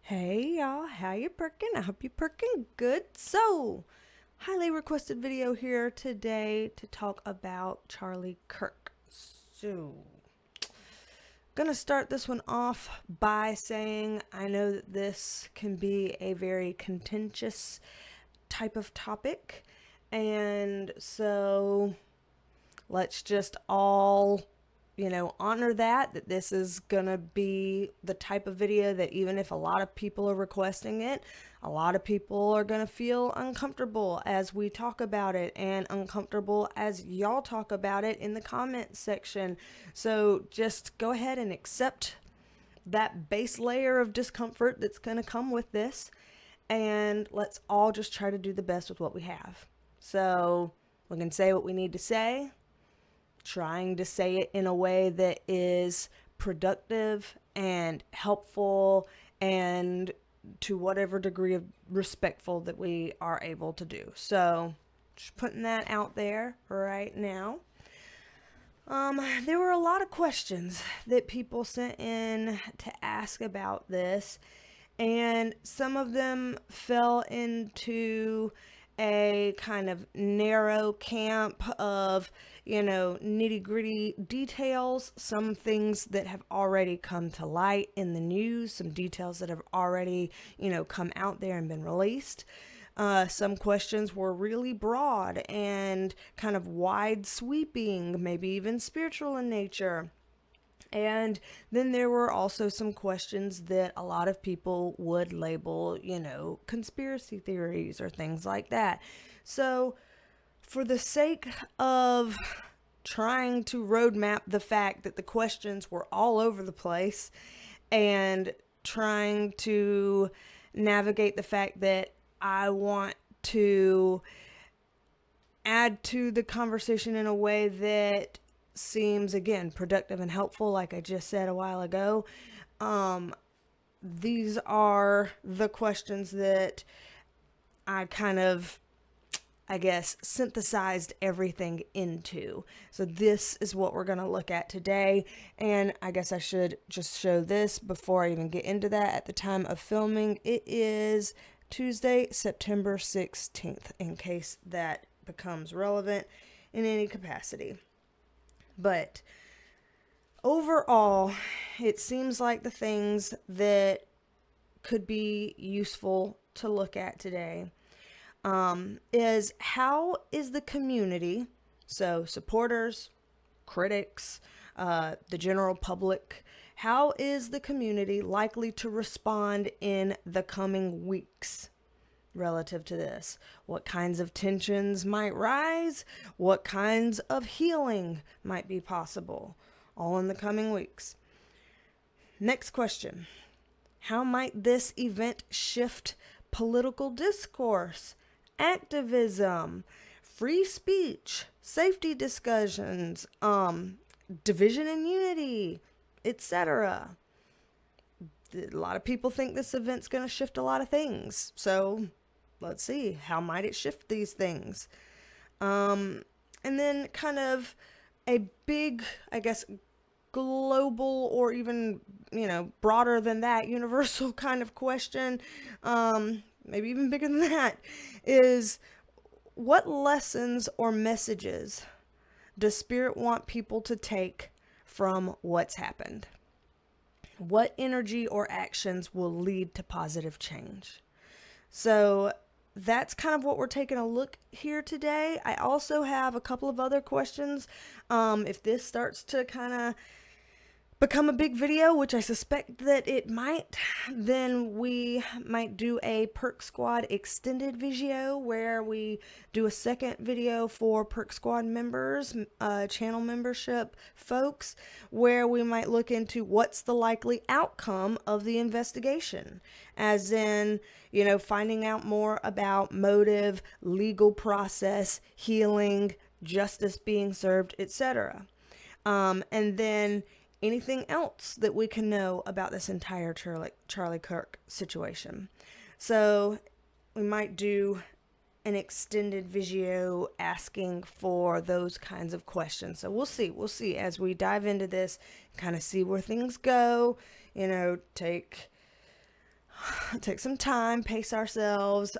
Hey y'all, how you perking? I hope you perking good. So, highly requested video here today to talk about Charlie Kirk. So, gonna start this one off by saying I know that this can be a very contentious type of topic, and so let's just all honor that this is gonna be the type of video that even if a lot of people are requesting it, a lot of people are gonna feel uncomfortable as we talk about it and uncomfortable as y'all talk about it in the comment section. So just go ahead and accept that base layer of discomfort that's gonna come with this, and let's all just try to do the best with what we have. So we can say what we need to say, trying to say it in a way that is productive and helpful and to whatever degree of respectful that we are able to do. So just putting that out there right now. There were a lot of questions that people sent in to ask about this, and some of them fell into a kind of narrow camp of, nitty gritty details, some things that have already come to light in the news, some details that have already, come out there and been released. Some questions were really broad and kind of wide sweeping, maybe even spiritual in nature. And then there were also some questions that a lot of people would label, conspiracy theories or things like that. So, for the sake of trying to roadmap the fact that the questions were all over the place and trying to navigate the fact that I want to add to the conversation in a way that seems, again, productive and helpful, like I just said a while ago. These are the questions that I kind of, synthesized everything into. So this is what we're going to look at today. And I guess I should just show this before I even get into that. At the time of filming, it is Tuesday, September 16th, in case that becomes relevant in any capacity. But overall, it seems like the things that could be useful to look at today is how is the community, so supporters, critics, the general public, how is the community likely to respond in the coming weeks relative to this? What kinds of tensions might rise? What kinds of healing might be possible? All in the coming weeks. Next question. How might this event shift political discourse, activism, free speech, safety discussions, division and unity, etc.? A lot of people think this event's going to shift a lot of things. So let's see, how might it shift these things? And then kind of a big, global or even, broader than that, universal kind of question, maybe even bigger than that, is what lessons or messages does Spirit want people to take from what's happened? What energy or actions will lead to positive change? So that's kind of what we're taking a look here today. I also have a couple of other questions. If this starts to kind of become a big video, which I suspect that it might, then we might do a Perk Squad extended video where we do a second video for Perk Squad members, channel membership folks, where we might look into what's the likely outcome of the investigation, as in, finding out more about motive, legal process, healing, justice being served, etc. And then anything else that we can know about this entire Charlie Kirk situation. So we might do an extended video asking for those kinds of questions. So we'll see as we dive into this, kind of see where things go, take take some time, pace ourselves.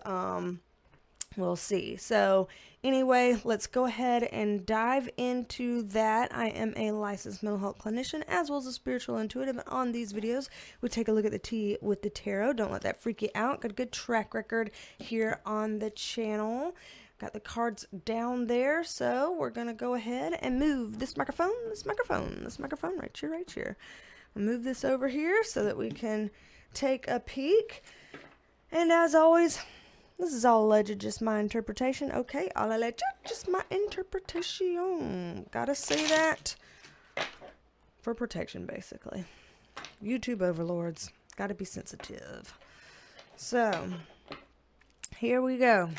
We'll see. So anyway, let's go ahead and dive into that. I am a licensed mental health clinician as well as a spiritual intuitive. And on these videos, we take a look at the tea with the tarot. Don't let that freak you out. Got a good track record here on the channel. Got the cards down there. So we're going to go ahead and move this microphone right here. I'll move this over here so that we can take a peek. And as always, this is all alleged, just my interpretation. Okay, all alleged, just my interpretation. Gotta say that for protection, basically. YouTube overlords, gotta be sensitive. So, here we go.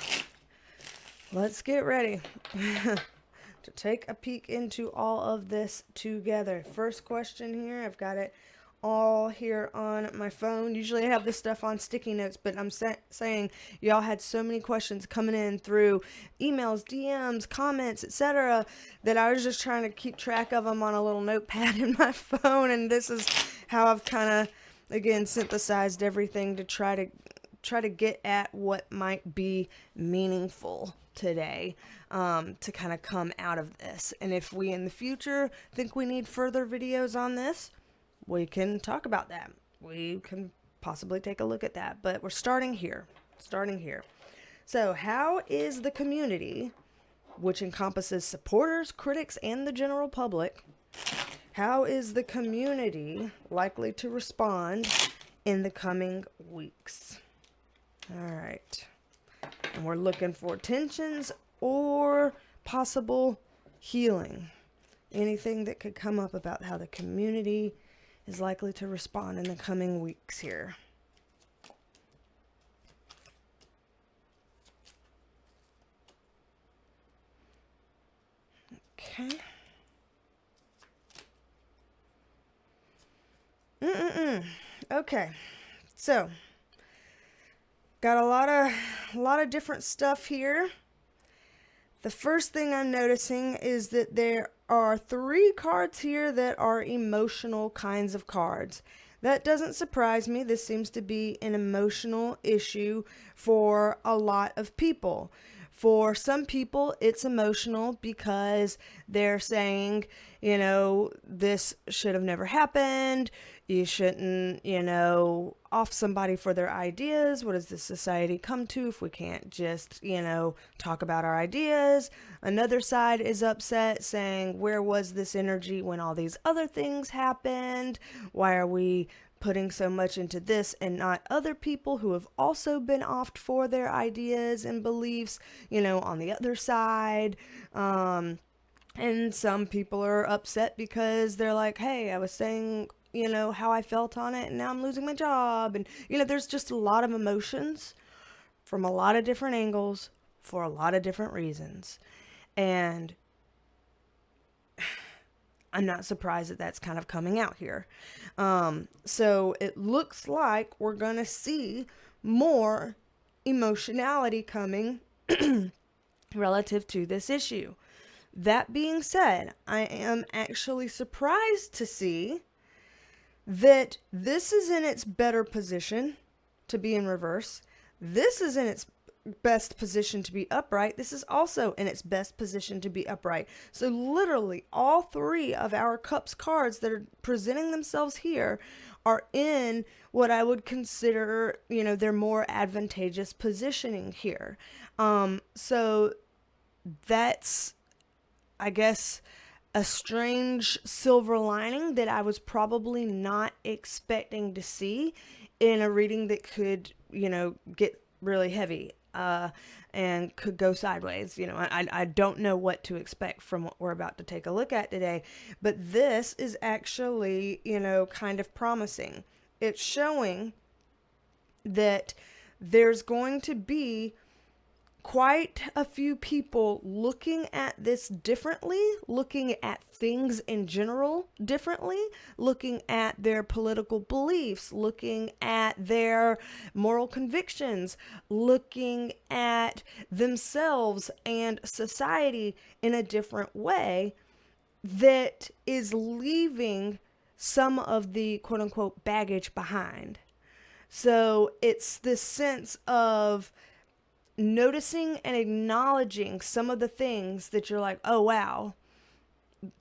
Let's get ready to take a peek into all of this together. First question here, I've got it all here on my phone. Usually I have this stuff on sticky notes, but I'm saying y'all had so many questions coming in through emails, DMs, comments, etc., that I was just trying to keep track of them on a little notepad in my phone, and this is how I've kind of, again, synthesized everything to try to get at what might be meaningful today, to kind of come out of this. And if we in the future think we need further videos on this, we can talk about that. We can possibly take a look at that. But we're starting here. So how is the community, which encompasses supporters, critics, and the general public, how is the community likely to respond in the coming weeks? All right. And we're looking for tensions or possible healing. Anything that could come up about how the community is likely to respond in the coming weeks here. Okay. Okay. So, got a lot of different stuff here. The first thing I'm noticing is that there are 3 cards here that are emotional kinds of cards. That doesn't surprise me. This seems to be an emotional issue for a lot of people. For some people, it's emotional because they're saying, you know, this should have never happened. You shouldn't, you know, off somebody for their ideas. What does this society come to if we can't just, you know, talk about our ideas? Another side is upset, saying, where was this energy when all these other things happened? Why are we putting so much into this and not other people who have also been offed for their ideas and beliefs, you know, on the other side? And some people are upset because they're like, hey, I was saying, you know, how I felt on it, and now I'm losing my job. And, you know, there's just a lot of emotions from a lot of different angles for a lot of different reasons. And I'm not surprised that that's kind of coming out here. So it looks like we're going to see more emotionality coming relative to this issue. That being said, I am actually surprised to see that this is in its better position to be in reverse. This is in its best position to be upright. This is also in its best position to be upright. So literally all 3 of our cups cards that are presenting themselves here are in what I would consider, you know, their more advantageous positioning here. So that's, I guess, a strange silver lining that I was probably not expecting to see in a reading that could, you know, get really heavy and could go sideways. You know, I don't know what to expect from what we're about to take a look at today, but this is actually, you know, kind of promising. It's showing that there's going to be quite a few people looking at this differently, looking at things in general differently, looking at their political beliefs, looking at their moral convictions, looking at themselves and society in a different way that is leaving some of the quote unquote baggage behind. So it's this sense of noticing and acknowledging some of the things that you're like, oh, wow,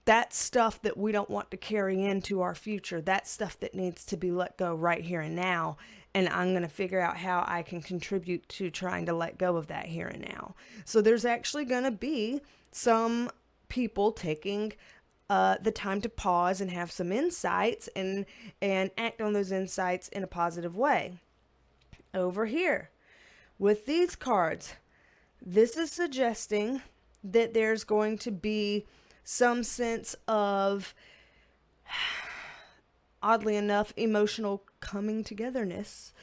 that's stuff that we don't want to carry into our future. That's stuff that needs to be let go right here and now. And I'm going to figure out how I can contribute to trying to let go of that here and now. So there's actually going to be some people taking the time to pause and have some insights and act on those insights in a positive way. Over here, with these cards, this is suggesting that there's going to be some sense of, oddly enough, emotional coming togetherness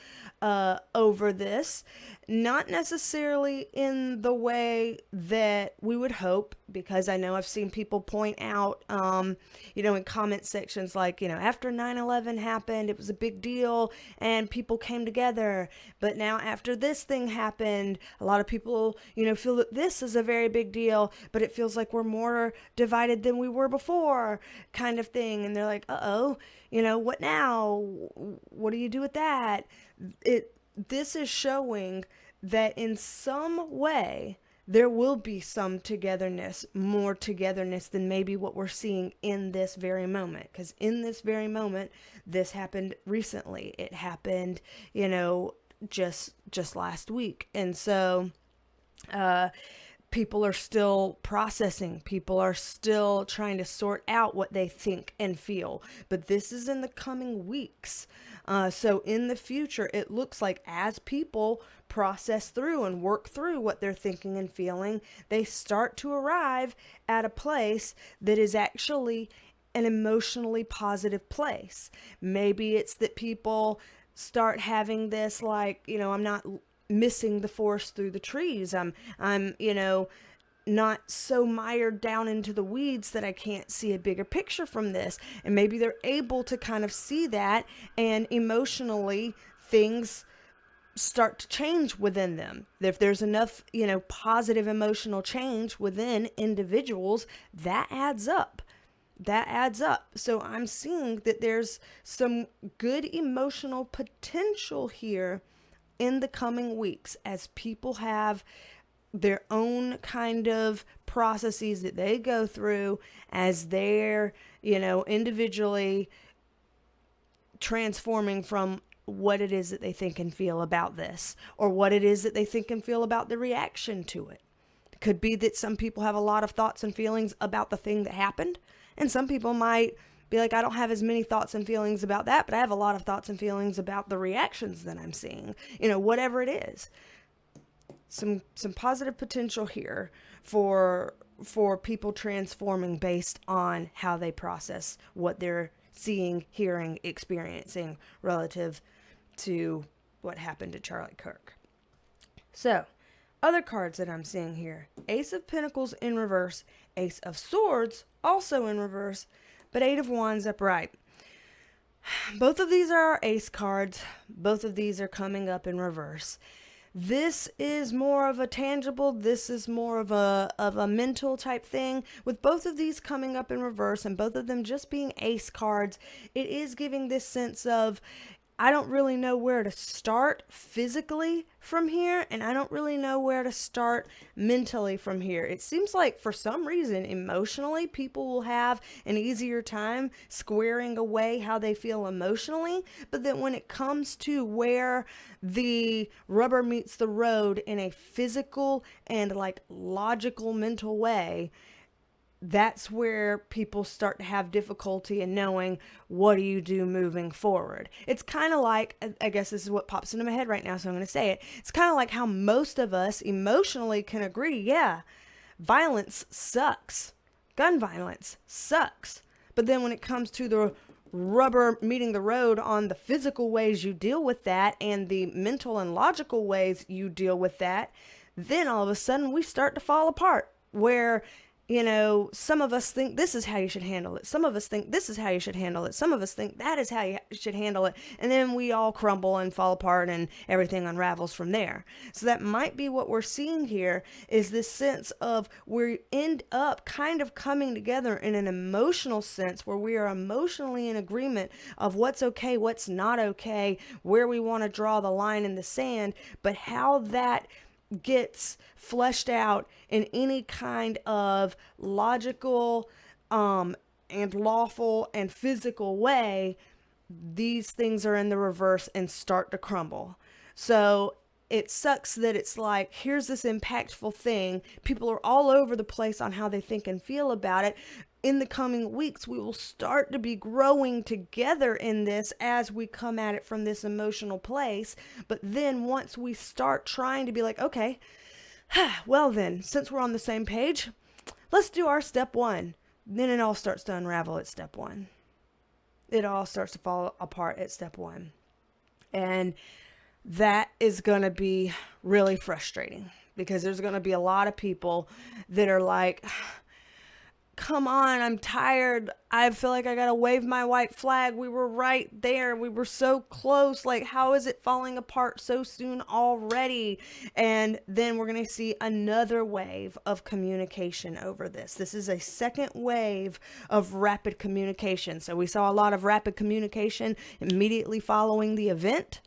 over this. Not necessarily in the way that we would hope, because I know I've seen people point out, in comment sections like, after 9/11 happened, it was a big deal and people came together. But now after this thing happened, a lot of people, feel that this is a very big deal, but it feels like we're more divided than we were before, kind of thing. And they're like, uh-oh, what now? What do you do with that? This is showing that in some way there will be some togetherness, more togetherness than maybe what we're seeing in this very moment. Because in this very moment, this happened recently. It happened, just last week. And so people are still processing. People are still trying to sort out what they think and feel. But this is in the coming weeks. So in the future, it looks like as people process through and work through what they're thinking and feeling, they start to arrive at a place that is actually an emotionally positive place. Maybe it's that people start having this like, I'm not missing the forest through the trees. I'm not so mired down into the weeds that I can't see a bigger picture from this. And maybe they're able to kind of see that, and emotionally things start to change within them. If there's enough, positive emotional change within individuals, that adds up. That adds up. So I'm seeing that there's some good emotional potential here in the coming weeks as people have their own kind of processes that they go through as they're, individually transforming from what it is that they think and feel about this, or what it is that they think and feel about the reaction to it. It could be that some people have a lot of thoughts and feelings about the thing that happened, and some people might be like, I don't have as many thoughts and feelings about that, but I have a lot of thoughts and feelings about the reactions that I'm seeing, whatever it is. Some positive potential here for people transforming based on how they process what they're seeing, hearing, experiencing relative to what happened to Charlie Kirk. So, other cards that I'm seeing here: Ace of Pentacles in reverse, Ace of Swords also in reverse, but Eight of Wands upright. Both of these are our ace cards. Both of these are coming up in reverse. This is more of a tangible, this is more of a mental type thing. With both of these coming up in reverse and both of them just being ace cards, it is giving this sense of, I don't really know where to start physically from here, and I don't really know where to start mentally from here. It seems like for some reason, emotionally, people will have an easier time squaring away how they feel emotionally, but then when it comes to where the rubber meets the road in a physical and like logical mental way, that's where people start to have difficulty in knowing what do you do moving forward. It's kind of like, I guess this is what pops into my head right now, so I'm going to say it. It's kind of like how most of us emotionally can agree, yeah, violence sucks. Gun violence sucks. But then when it comes to the rubber meeting the road on the physical ways you deal with that and the mental and logical ways you deal with that, then all of a sudden we start to fall apart, where You know, some of us think this is how you should handle it. Some of us think this is how you should handle it. Some of us think that is how you should handle it. And then we all crumble and fall apart and everything unravels from there. So that might be what we're seeing here, is this sense of we end up kind of coming together in an emotional sense where we are emotionally in agreement of what's okay, what's not okay, where we want to draw the line in the sand, but how that gets fleshed out in any kind of logical and lawful and physical way, these things are in the reverse and start to crumble. So it sucks that it's like, here's this impactful thing. People are all over the place on how they think and feel about it. In the coming weeks, we will start to be growing together in this as we come at it from this emotional place. But then once we start trying to be like, okay, well then, since we're on the same page, let's do our step one. Then it all starts to unravel at step one. It all starts to fall apart at step one. And that is going to be really frustrating, because there's going to be a lot of people that are like, come on, I'm tired. I feel like I got to wave my white flag. We were right there. We were so close. Like, how is it falling apart so soon already? And then we're going to see another wave of communication over this. This is a second wave of rapid communication. So we saw a lot of rapid communication immediately following the event.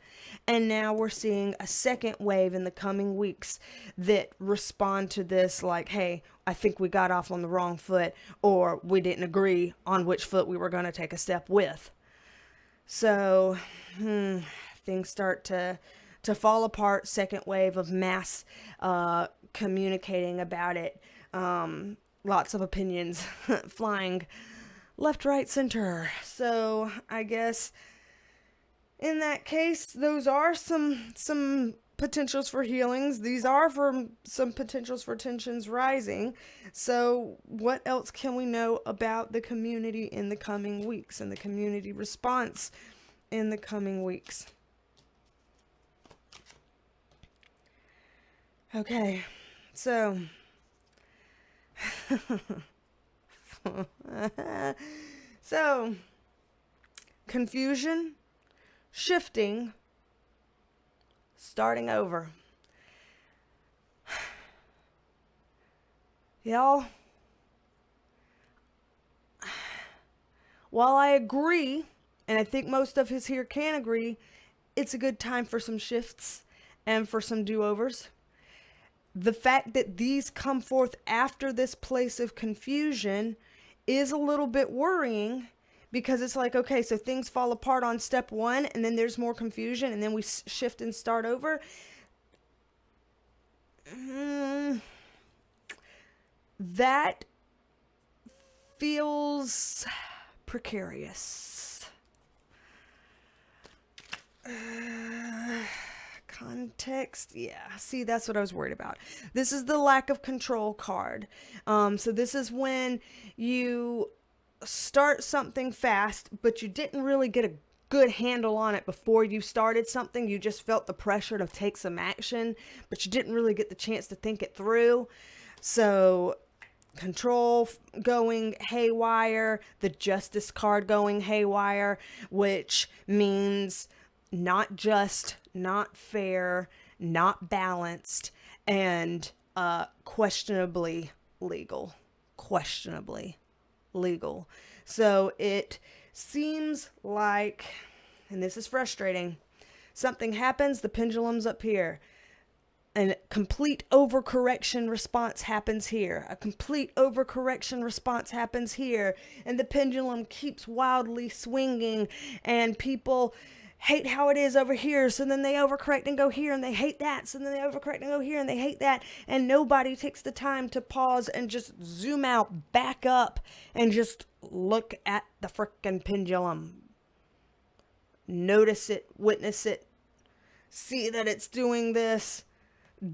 And now we're seeing a second wave in the coming weeks that respond to this like, hey, I think we got off on the wrong foot, or we didn't agree on which foot we were going to take a step with. So things start to fall apart. Second wave of mass communicating about it. Lots of opinions flying left, right, center. So I guess in that case, those are some potentials for healings. These are for some potentials for tensions rising. So what else can we know about the community in the coming weeks and the community response in the coming weeks? Okay, so confusion, shifting, starting over. Y'all, while I agree, and I think most of us here can agree, it's a good time for some shifts and for some do-overs. The fact that these come forth after this place of confusion is a little bit worrying, because it's like, okay, so things fall apart on step one, and then there's more confusion, and then we shift and start over. That feels precarious. Context, yeah. See, that's what I was worried about. This is the lack of control card. So this is when you start something fast, but you didn't really get a good handle on it before you started something. You just felt the pressure to take some action, but you didn't really get the chance to think it through. So control going haywire, the justice card going haywire, which means not just, not fair, not balanced, and questionably legal. So it seems like, and this is frustrating, something happens, the pendulum's up here. A complete overcorrection response happens here. A complete overcorrection response happens here. And the pendulum keeps wildly swinging, and people hate how it is over here, so then they overcorrect and go here, and they hate that, so then they overcorrect and go here, and they hate that, and nobody takes the time to pause and just zoom out, back up, and just look at the frickin' pendulum. Notice it, witness it, see that it's doing this,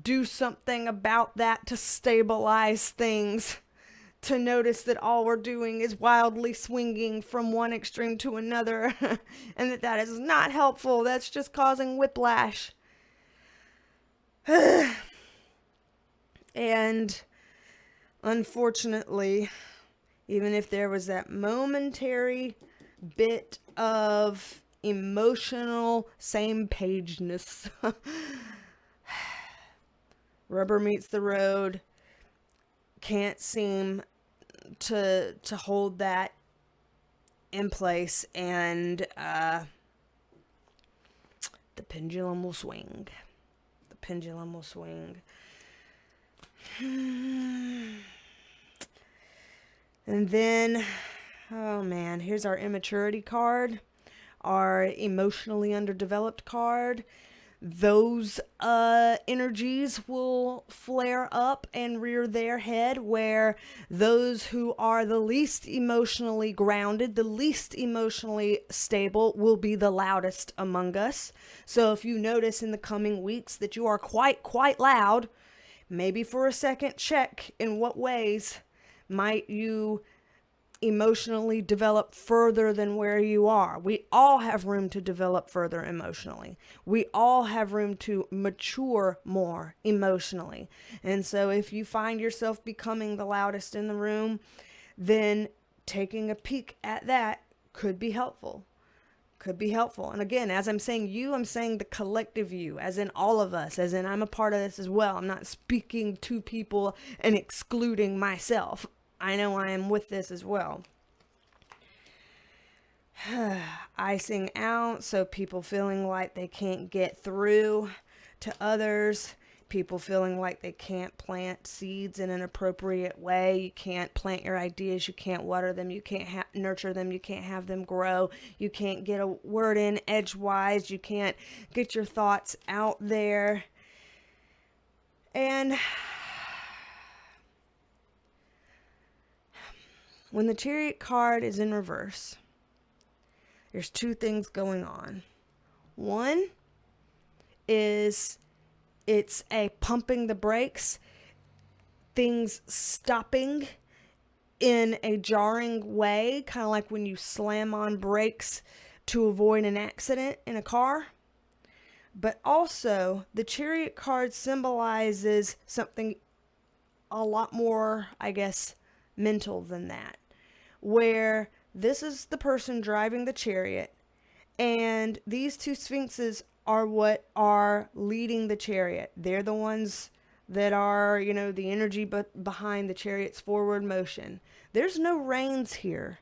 do something about that to stabilize things, to notice that all we're doing is wildly swinging from one extreme to another, and that is not helpful. That's just causing whiplash. And unfortunately, even if there was that momentary bit of emotional same-pageness, rubber meets the road, can't seem to hold that in place, and the pendulum will swing. The pendulum will swing. And then, oh man, here's our immaturity card, our emotionally underdeveloped card. Those energies will flare up and rear their head, where those who are the least emotionally grounded, the least emotionally stable, will be the loudest among us. So if you notice in the coming weeks that you are quite loud, maybe for a second check in what ways might you emotionally develop further than where you are. We all have room to develop further emotionally. We all have room to mature more emotionally. And so if you find yourself becoming the loudest in the room, then taking a peek at that could be helpful. Could be helpful. And again, as I'm saying you, I'm saying the collective you, as in all of us, as in I'm a part of this as well. I'm not speaking to people and excluding myself. I know I am with this as well. Icing out, so people feeling like they can't get through to others, people feeling like they can't plant seeds in an appropriate way. You can't plant your ideas, you can't water them, you can't nurture them, you can't have them grow, you can't get a word in edgewise, you can't get your thoughts out there. And when the Chariot card is in reverse, there's two things going on. One is it's a pumping the brakes, things stopping in a jarring way, kind of like when you slam on brakes to avoid an accident in a car. But also, the Chariot card symbolizes something a lot more, I guess, mental than that, where this is the person driving the chariot, and these two sphinxes are what are leading the chariot. They're the ones that are, the energy behind the chariot's forward motion. There's no reins here.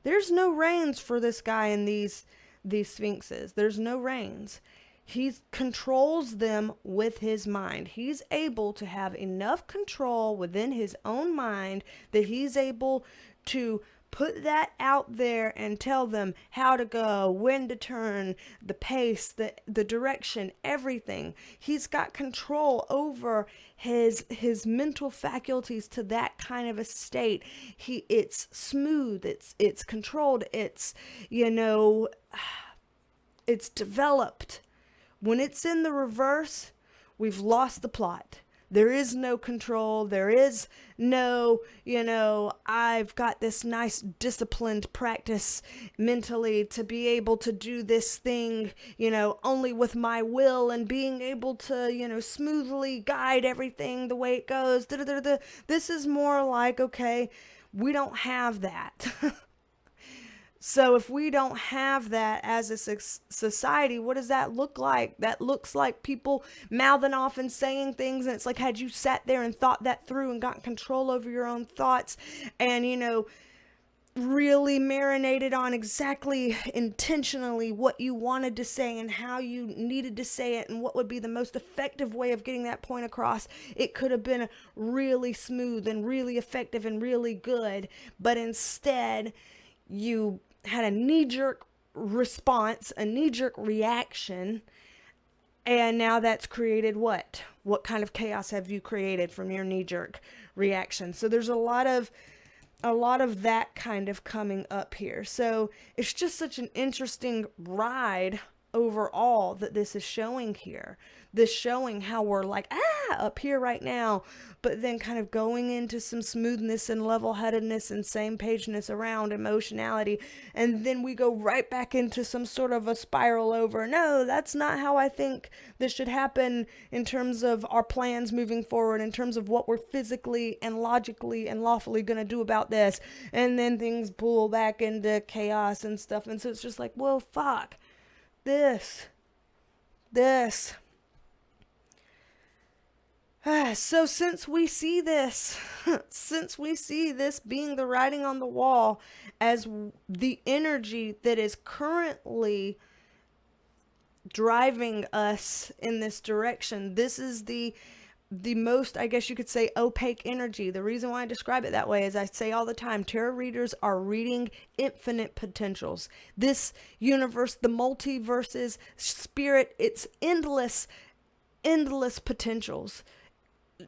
There's no reins for this guy in these sphinxes. There's no reins. He controls them with his mind. He's able to have enough control within his own mind that he's able to put that out there and tell them how to go, when to turn, the pace, the direction, everything. He's got control over his mental faculties to that kind of a state. It's smooth, it's controlled, it's developed. When it's in the reverse, we've lost the plot. There is no control. There is no, I've got this nice disciplined practice mentally to be able to do this thing, only with my will and being able to, smoothly guide everything the way it goes. This is more like, okay, we don't have that. So if we don't have that as a society, what does that look like? That looks like people mouthing off and saying things. And it's like, had you sat there and thought that through and got control over your own thoughts and, really marinated on exactly intentionally what you wanted to say and how you needed to say it and what would be the most effective way of getting that point across, it could have been really smooth and really effective and really good. But instead, you had a knee-jerk response, a knee-jerk reaction, and now that's created what? What kind of chaos have you created from your knee-jerk reaction? So there's a lot of that kind of coming up here. So it's just such an interesting ride overall that this is showing here. This showing how we're like, up here right now, but then kind of going into some smoothness and level-headedness and same-pageness around emotionality. And then we go right back into some sort of a spiral over, no, that's not how I think this should happen in terms of our plans moving forward, in terms of what we're physically and logically and lawfully going to do about this. And then things pull back into chaos and stuff. And so it's just like, well, fuck. This. So since we see this being the writing on the wall as the energy that is currently driving us in this direction, this is the most, I guess you could say, opaque energy. The reason why I describe it that way is I say all the time, tarot readers are reading infinite potentials. This universe, the multiverses, spirit, it's endless potentials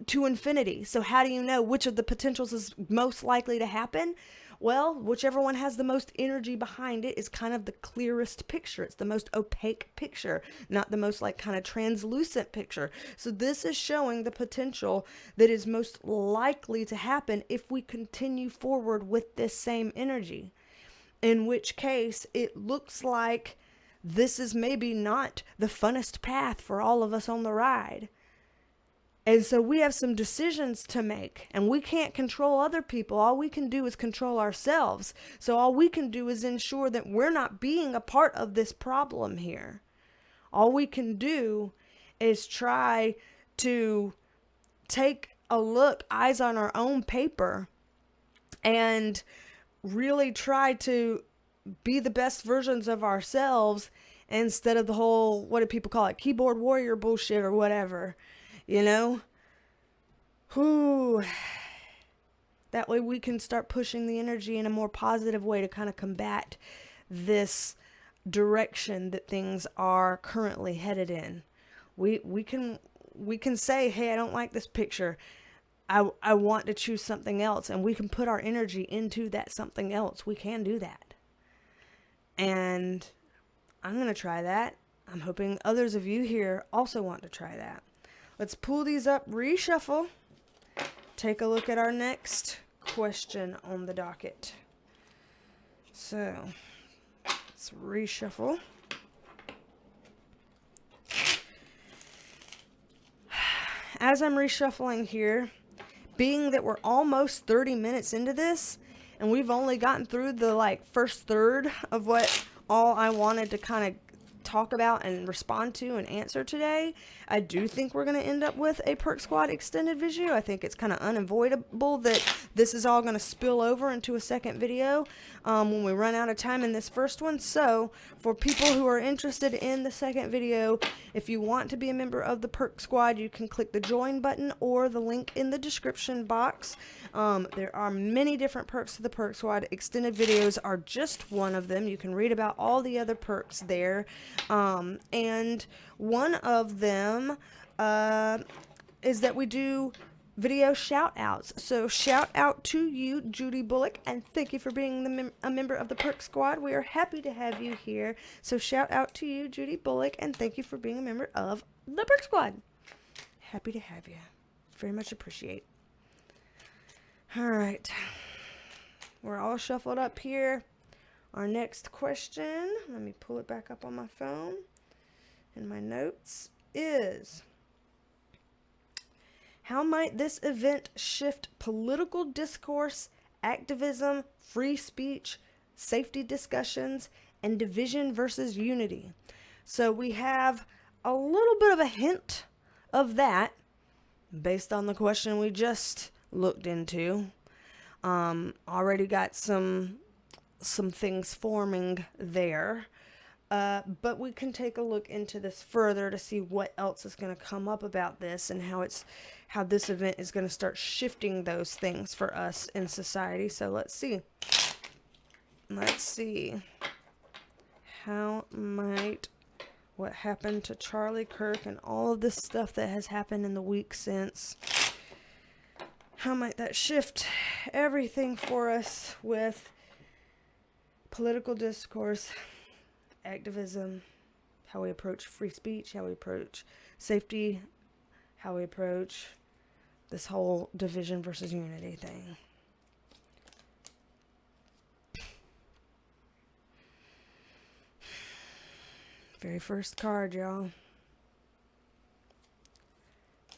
to infinity. So how do you know which of the potentials is most likely to happen? Well, whichever one has the most energy behind it is kind of the clearest picture. It's the most opaque picture, not the most like kind of translucent picture. So this is showing the potential that is most likely to happen if we continue forward with this same energy. In which case, it looks like this is maybe not the funnest path for all of us on the ride. And so we have some decisions to make, and we can't control other people. All we can do is control ourselves. So all we can do is ensure that we're not being a part of this problem here. All we can do is try to take a look, eyes on our own paper, and really try to be the best versions of ourselves instead of the whole, what do people call it, keyboard warrior bullshit or whatever. You know, that way we can start pushing the energy in a more positive way to kind of combat this direction that things are currently headed in. We can say, hey, I don't like this picture. I want to choose something else, and we can put our energy into that something else. We can do that. And I'm going to try that. I'm hoping others of you here also want to try that. Let's pull these up, reshuffle, take a look at our next question on the docket. So, let's reshuffle. As I'm reshuffling here, being that we're almost 30 minutes into this, and we've only gotten through the first third of what all I wanted to kind of talk about and respond to and answer today, I do think we're going to end up with a Perk Squad extended video. I think it's kind of unavoidable that this is all going to spill over into a second video when we run out of time in this first one. So for people who are interested in the second video, if you want to be a member of the Perk Squad, you can click the join button or the link in the description box. There are many different perks to the Perk Squad. Extended videos are just one of them. You can read about all the other perks there. And one of them is that we do video shout outs. So shout out to you, Judy Bullock, and thank you for being a member of the Perk Squad. We are happy to have you here. So shout out to you, Judy Bullock, and thank you for being a member of the Perk Squad. Happy to have you. Very much appreciate. All right. We're all shuffled up here. Our next question, let me pull it back up on my phone and my notes, is how might this event shift political discourse, activism, free speech, safety discussions, and division versus unity? So we have a little bit of a hint of that based on the question we just looked into. Already got some things forming there, but we can take a look into this further to see what else is going to come up about this and how this event is going to start shifting those things for us in society. So let's see how might what happened to Charlie Kirk and all of this stuff that has happened in the week since, how might that shift everything for us with political discourse, activism, how we approach free speech, how we approach safety, how we approach this whole division versus unity thing. Very first card, y'all.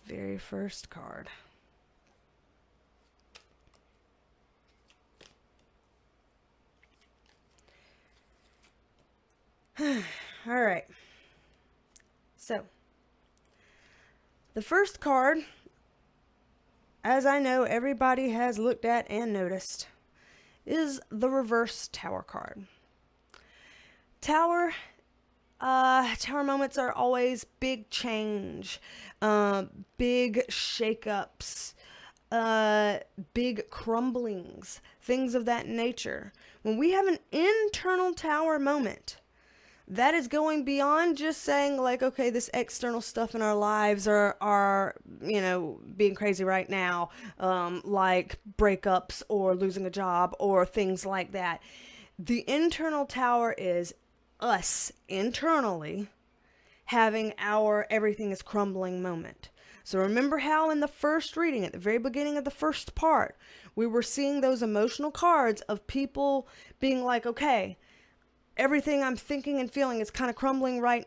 Very first card. All right. So, the first card, as I know everybody has looked at and noticed, is the reverse Tower card. Tower moments are always big change, big shakeups, big crumblings, things of that nature. When we have an internal Tower moment, that is going beyond just saying like, okay, this external stuff in our lives are being crazy right now, like breakups or losing a job or things like that. The internal Tower is us internally having our everything is crumbling moment. So remember how in the first reading, at the very beginning of the first part, we were seeing those emotional cards of people being like, okay, everything I'm thinking and feeling is kind of crumbling right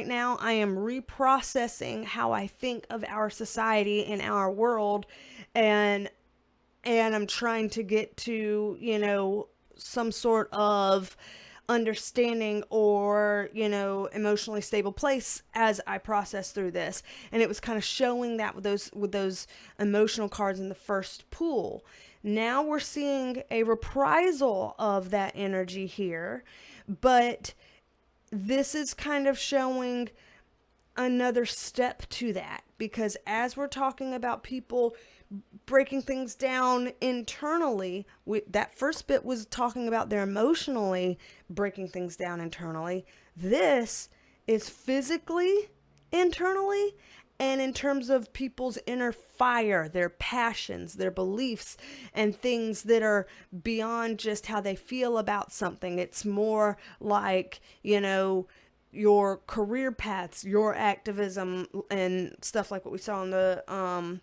now. I am reprocessing how I think of our society and our world, and I'm trying to get to, some sort of understanding or, emotionally stable place as I process through this. And it was kind of showing that with those emotional cards in the first pool. Now we're seeing a reprisal of that energy here, but this is kind of showing another step to that, because as we're talking about people breaking things down internally, that first bit was talking about their emotionally breaking things down internally. This is physically internally, and in terms of people's inner fire, their passions, their beliefs, and things that are beyond just how they feel about something. It's more like, your career paths, your activism, and stuff like what we saw in the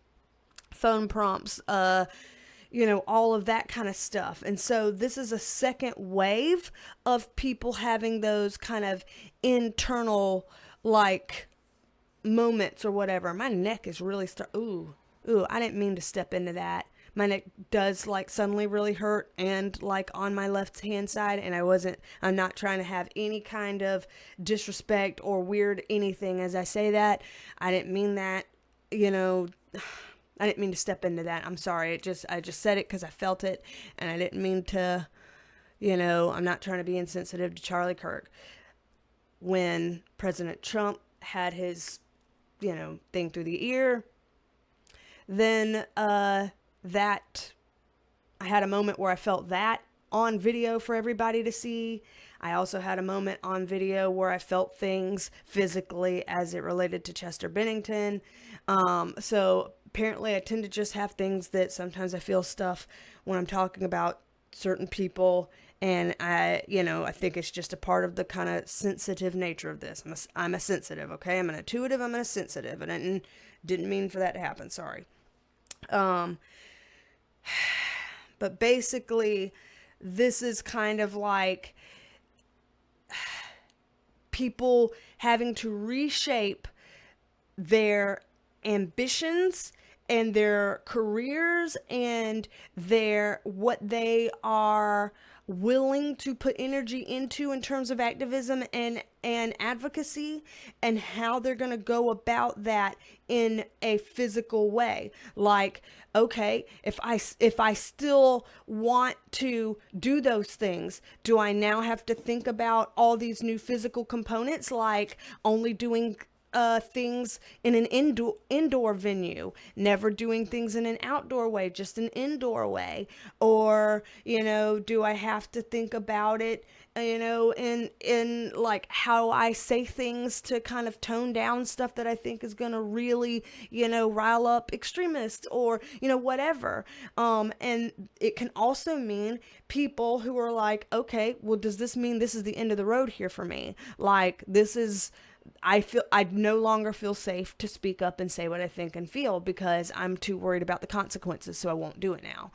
phone prompts, all of that kind of stuff. And so this is a second wave of people having those kind of internal, like, moments or whatever. My neck is really ooh, I didn't mean to step into that. My neck does like suddenly really hurt, and like on my left hand side, and I'm not trying to have any kind of disrespect or weird anything as I say that. I didn't mean that, I didn't mean to step into that. I'm sorry. I just said it because I felt it, and I didn't mean to, I'm not trying to be insensitive to Charlie Kirk. When President Trump had his thing through the ear, then that I had a moment where I felt that on video for everybody to see. I also had a moment on video where I felt things physically as it related to Chester Bennington. So apparently I tend to just have things that sometimes I feel stuff when I'm talking about certain people. And I think it's just a part of the kind of sensitive nature of this. I'm a sensitive, okay? I'm an intuitive, I'm a sensitive, and I didn't mean for that to happen. Sorry. But basically, this is kind of like people having to reshape their ambitions and their careers and what they are willing to put energy into in terms of activism and advocacy, and how they're going to go about that in a physical way. Like, okay, if I still want to do those things, do I now have to think about all these new physical components, like only doing things in an indoor venue, never doing things in an outdoor way, just an indoor way? Or, do I have to think about it, in like how I say things to kind of tone down stuff that I think is going to really, rile up extremists, or, whatever. And it can also mean people who are like, okay, well, does this mean this is the end of the road here for me? Like, I no longer feel safe to speak up and say what I think and feel because I'm too worried about the consequences, so I won't do it now.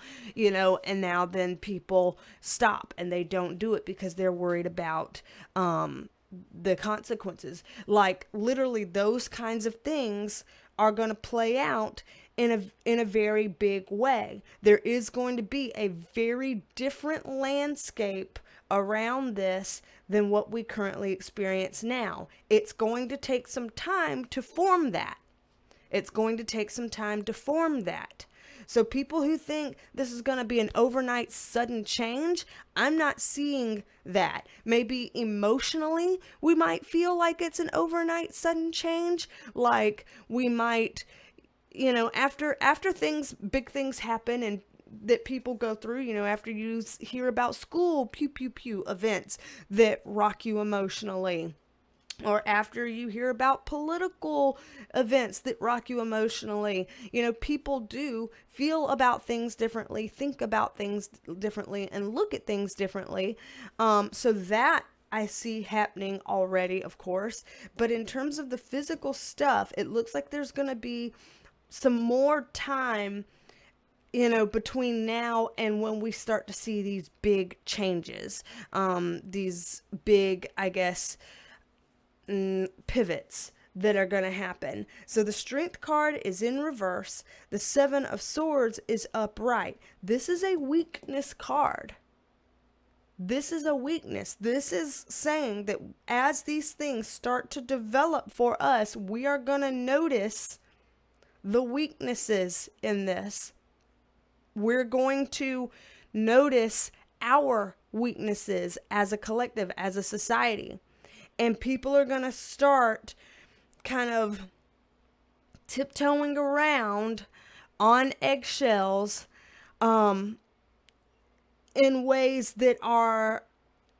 And now then people stop and they don't do it because they're worried about the consequences. Like, literally, those kinds of things are going to play out in a very big way. There is going to be a very different landscape around this than what we currently experience now. It's going to take some time to form that. It's going to take some time to form that. So people who think this is going to be an overnight sudden change, I'm not seeing that. Maybe emotionally, we might feel like it's an overnight sudden change. Like we might, after big things happen and that people go through, after you hear about school pew pew pew events that rock you emotionally, or after you hear about political events that rock you emotionally, people do feel about things differently, think about things differently, and look at things differently. So that I see happening already, of course. But in terms of the physical stuff, it looks like there's going to be some more time, between now and when we start to see these big changes, these big, I guess, pivots that are going to happen. So the Strength card is in reverse. The Seven of Swords is upright. This is a weakness card. This is a weakness. This is saying that as these things start to develop for us, we are going to notice the weaknesses in this. We're going to notice our weaknesses as a collective, as a society. And people are going to start kind of tiptoeing around on eggshells in ways that are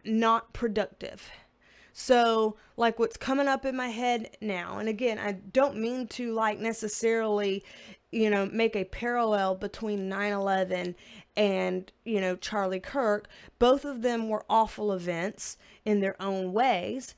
not productive. So, like what's coming up in my head now, and again, I don't mean to necessarily, make a parallel between 9/11 and, Charlie Kirk. Both of them were awful events in their own ways,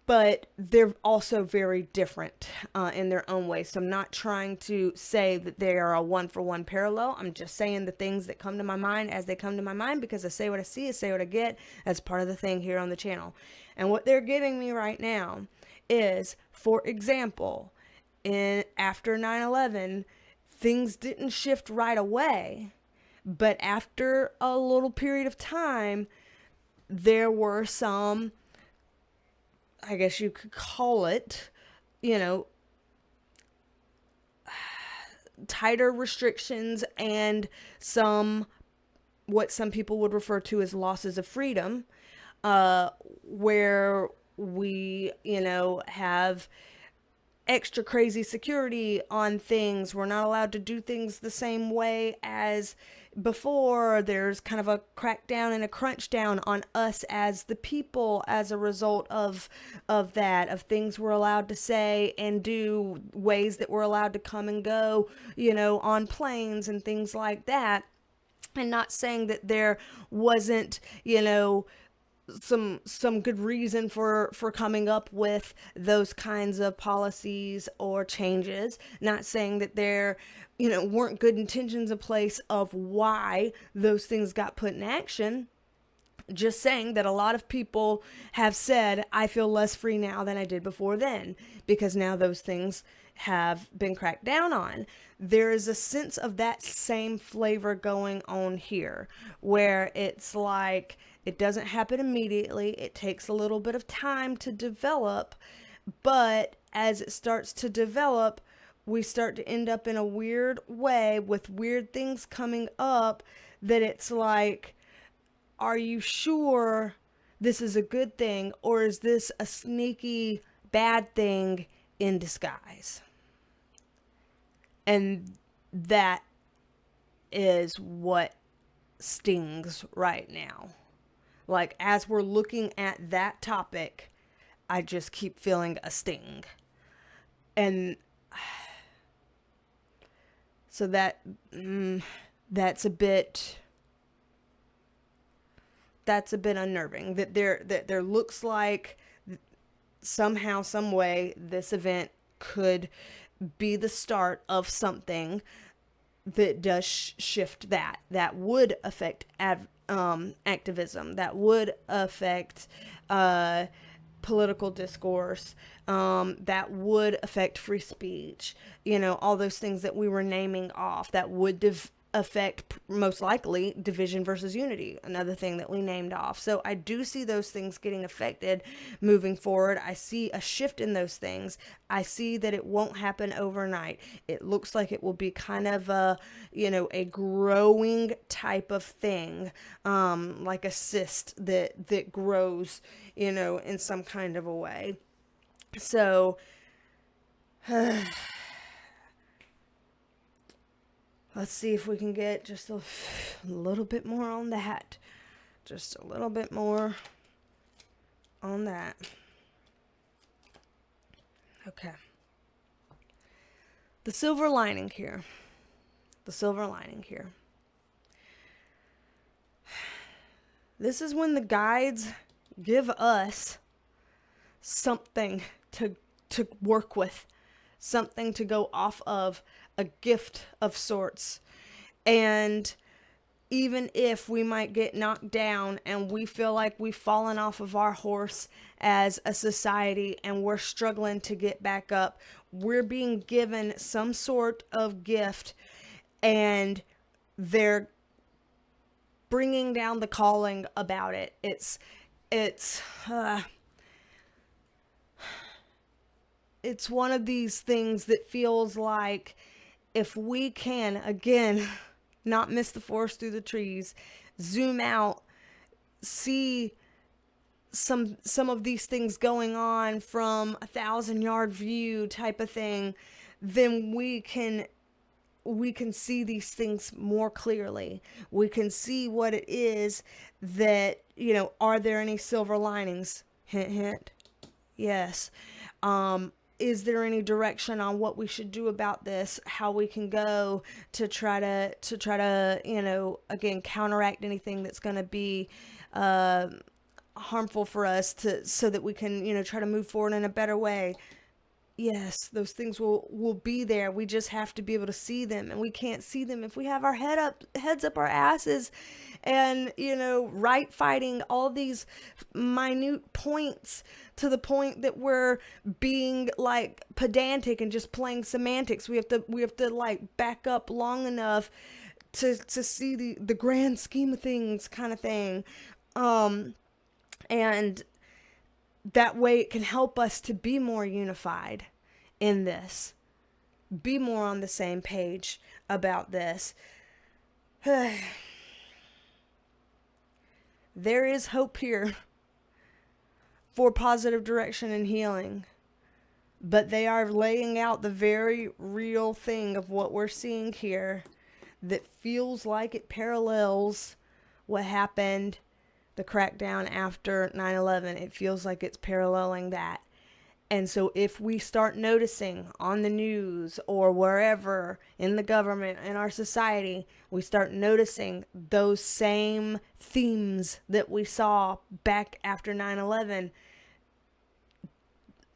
but they're also very different in their own way. So I'm not trying to say that they are a one-for-one parallel. I'm just saying the things that come to my mind as they come to my mind, because I say what I see, I say what I get. That's part of the thing here on the channel. And what they're giving me right now is, for example, after 9/11, things didn't shift right away, but after a little period of time, there were some, I guess you could call it, tighter restrictions and what some people would refer to as losses of freedom, where we, have extra crazy security on things. We're not allowed to do things the same way as before. There's kind of a crackdown and a crunch down on us as the people as a result of that, of things we're allowed to say and do, ways that we're allowed to come and go, on planes and things like that. And not saying that there wasn't, some good reason for coming up with those kinds of policies or changes. Not saying that there, weren't good intentions in place of why those things got put in action. Just saying that a lot of people have said, I feel less free now than I did before then, because now those things have been cracked down on. There is a sense of that same flavor going on here, where it's like, it doesn't happen immediately. It takes a little bit of time to develop, but as it starts to develop, we start to end up in a weird way with weird things coming up that it's like, are you sure this is a good thing, or is this a sneaky bad thing in disguise. And that is what stings right now. Like, as we're looking at that topic, I just keep feeling a sting. And so that's a bit unnerving, that there looks like somehow, some way, this event could be the start of something that does shift that would affect activism, that would affect political discourse, that would affect free speech, all those things that we were naming off, that would affect, most likely, division versus unity, another thing that we named off. So I do see those things getting affected moving forward. I see a shift in those things. I see that it won't happen overnight. It looks like it will be kind of a growing type of thing, like a cyst that grows, in some kind of a way. So let's see if we can get just a little bit more on that. Just a little bit more on that. Okay. The silver lining here. The silver lining here. This is when the guides give us something to work with, something to go off of, a gift of sorts. And even if we might get knocked down and we feel like we've fallen off of our horse as a society and we're struggling to get back up, we're being given some sort of gift, and they're bringing down the calling about it. It's one of these things that feels like, if we can, again, not miss the forest through the trees, zoom out, see some of these things going on from 1,000-yard view type of thing, then we can see these things more clearly. We can see what it is that, are there any silver linings? Hint, hint. Yes. Is there any direction on what we should do about this? How we can go to try to, again, counteract anything that's going to be harmful for us, so that we can, try to move forward in a better way. Yes, those things will be there. We just have to be able to see them, and we can't see them if we have our heads up our asses and, right fighting all these minute points to the point that we're being like pedantic and just playing semantics. We have to like back up long enough to see the grand scheme of things, kind of thing. And that way it can help us to be more unified in this, be more on the same page about this. There is hope here for positive direction and healing, but they are laying out the very real thing of what we're seeing here that feels like it parallels what happened, the crackdown after 9/11. It feels like it's paralleling that. And so if we start noticing on the news or wherever in the government, in our society, we start noticing those same themes that we saw back after 9/11,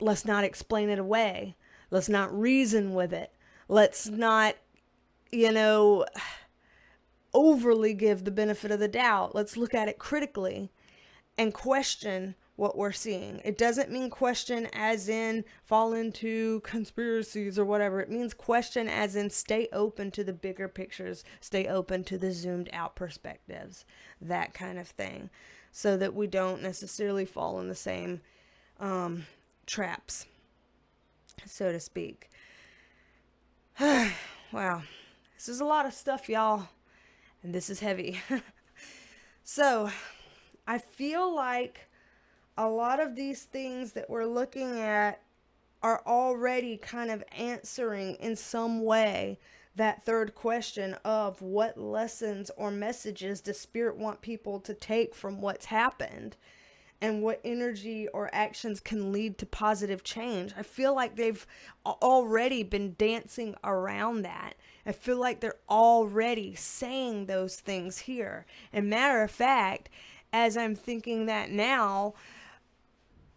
let's not explain it away. Let's not reason with it. Let's not, overly give the benefit of the doubt. Let's look at it critically and question what we're seeing. It doesn't mean question as in fall into conspiracies or whatever. It means question as in stay open to the bigger pictures, stay open to the zoomed out perspectives, that kind of thing, so that we don't necessarily fall in the same traps, so to speak. Wow. This is a lot of stuff, y'all. And this is heavy. So, I feel like a lot of these things that we're looking at are already kind of answering in some way that third question of what lessons or messages does Spirit want people to take from what's happened, and what energy or actions can lead to positive change. I feel like they've already been dancing around that. I feel like they're already saying those things here. And matter of fact, as I'm thinking that now,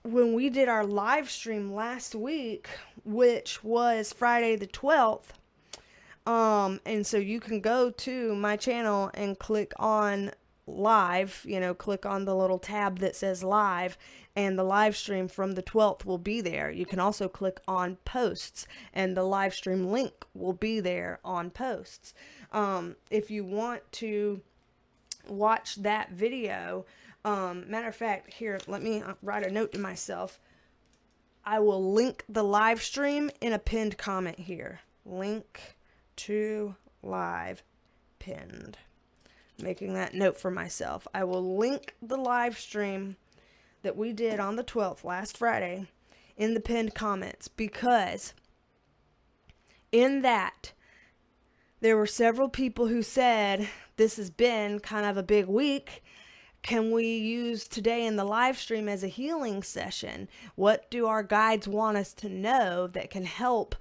when we did our live stream last week, which was Friday the 12th, and so you can go to my channel and click on live, click on the little tab that says live, and the live stream from the 12th will be there. You can also click on posts, and the live stream link will be there on posts. If you want to watch that video, matter of fact, here, let me write a note to myself. I will link the live stream in a pinned comment here. Link to live pinned. Making that note for myself. I will link the live stream that we did on the 12th, last Friday, in the pinned comments, because in that there were several people who said this has been kind of a big week. Can we use today in the live stream as a healing session? What do our guides want us to know that can help,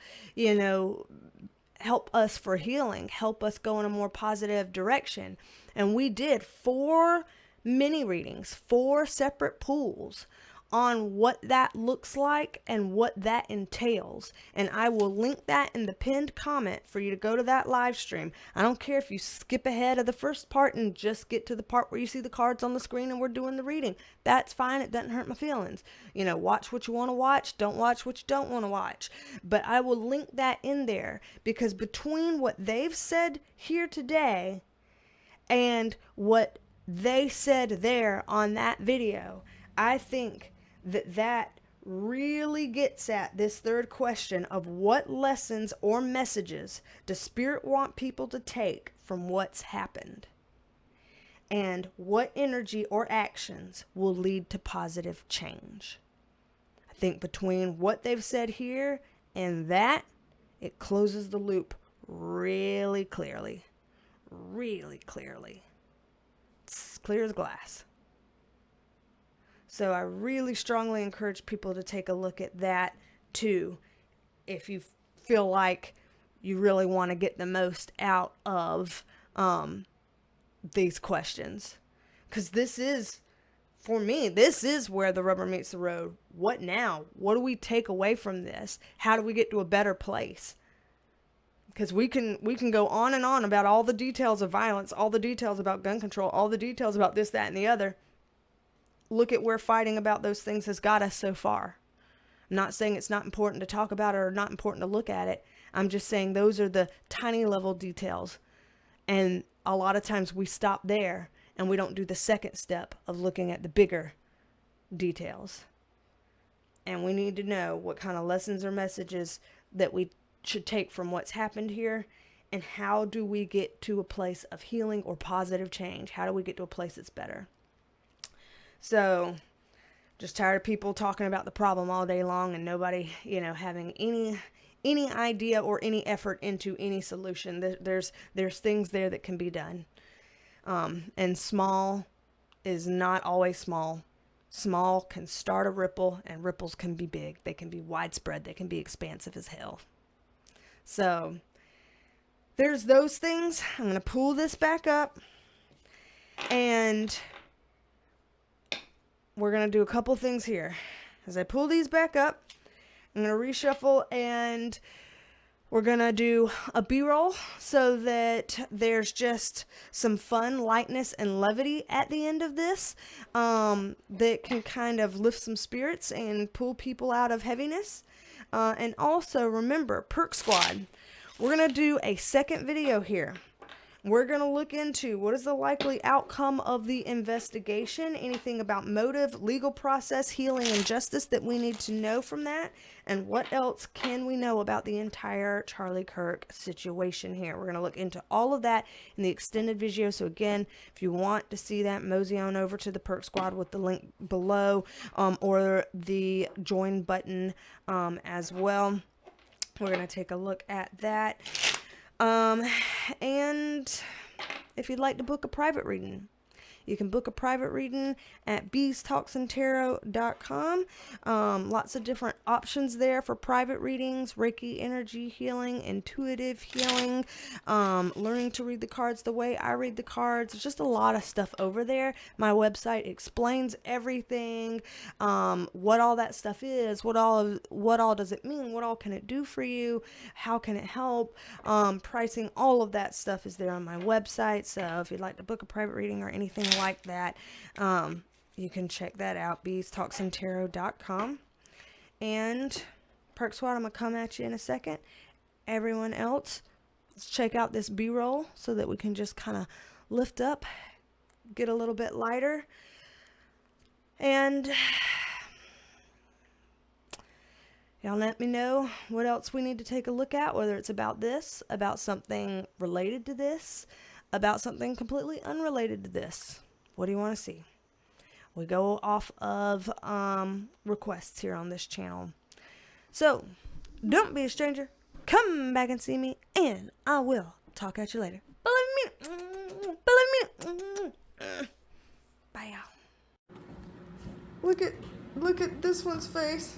help us for healing, help us go in a more positive direction? And we did 4 mini readings, 4 separate pools on what that looks like and what that entails. And I will link that in the pinned comment for you to go to that live stream. I don't care if you skip ahead of the first part and just get to the part where you see the cards on the screen and we're doing the reading. That's fine. It doesn't hurt my feelings. Watch what you want to watch. Don't watch what you don't want to watch. But I will link that in there, because between what they've said here today and what they said there on that video, I think that really gets at this third question of what lessons or messages does Spirit want people to take from what's happened, and what energy or actions will lead to positive change. I think between what they've said here and that, it closes the loop really clearly. Really clearly. It's clear as glass. So I really strongly encourage people to take a look at that too, if you feel like you really want to get the most out of these questions. Because this is, for me, this is where the rubber meets the road. What now? What do we take away from this? How do we get to a better place? Because we can go on and on about all the details of violence, all the details about gun control, all the details about this, that, and the other. Look at where fighting about those things has got us so far. I'm not saying it's not important to talk about it or not important to look at it. I'm just saying those are the tiny level details. And a lot of times we stop there and we don't do the second step of looking at the bigger details. And we need to know what kind of lessons or messages that we should take from what's happened here, and how do we get to a place of healing or positive change? How do we get to a place that's better? So, just tired of people talking about the problem all day long and nobody, having any idea or any effort into any solution. There's things there that can be done. And small is not always small. Small can start a ripple, and ripples can be big. They can be widespread. They can be expansive as hell. So, there's those things. I'm going to pull this back up, and we're going to do a couple things here. As I pull these back up, I'm going to reshuffle, and we're going to do a B-roll so that there's just some fun, lightness, and levity at the end of this that can kind of lift some spirits and pull people out of heaviness. And also remember, Perk Squad, we're going to do a second video here We're going to look into what is the likely outcome of the investigation, anything about motive, legal process, healing, and justice that we need to know from that, and what else can we know about the entire Charlie Kirk situation here. We're going to look into all of that in the extended video. So again, if you want to see that, mosey on over to the Perk Squad with the link below, or the join button as well. We're going to take a look at that. And if you'd like to book a private reading, you can book a private reading at BeasTalksAndTarot.com. Lots of different options there for private readings, Reiki Energy healing, intuitive healing, learning to read the cards the way I read the cards. There's just a lot of stuff over there. My website explains everything, what all that stuff is, what all does it mean, what all can it do for you, how can it help, pricing, all of that stuff is there on my website. So if you'd like to book a private reading or anything like that, you can check that out, BeasTalksAndTarot.com. And Perk Squad, I'm going to come at you in a second. Everyone else, let's check out this B-roll so that we can just kind of lift up, get a little bit lighter. And y'all let me know what else we need to take a look at, whether it's about this, about something related to this, about something completely unrelated to this. What do you want to see? We go off of requests here on this channel. So, don't be a stranger. Come back and see me, and I will talk at you later. Believe me. Bye, y'all. Look at this one's face.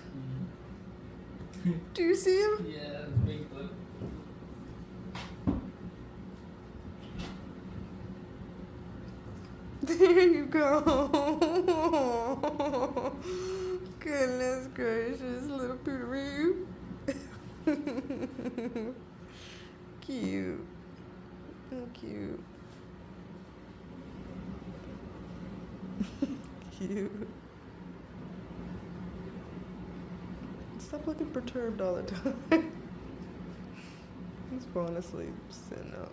Do you see him? Yeah, that's big look. There you go. Goodness gracious, little Peteroo. Cute. Cute. Cute. Stop looking perturbed all the time. He's falling asleep, sitting up.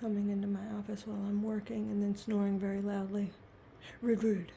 Coming into my office while I'm working and then snoring very loudly. Rude, rude.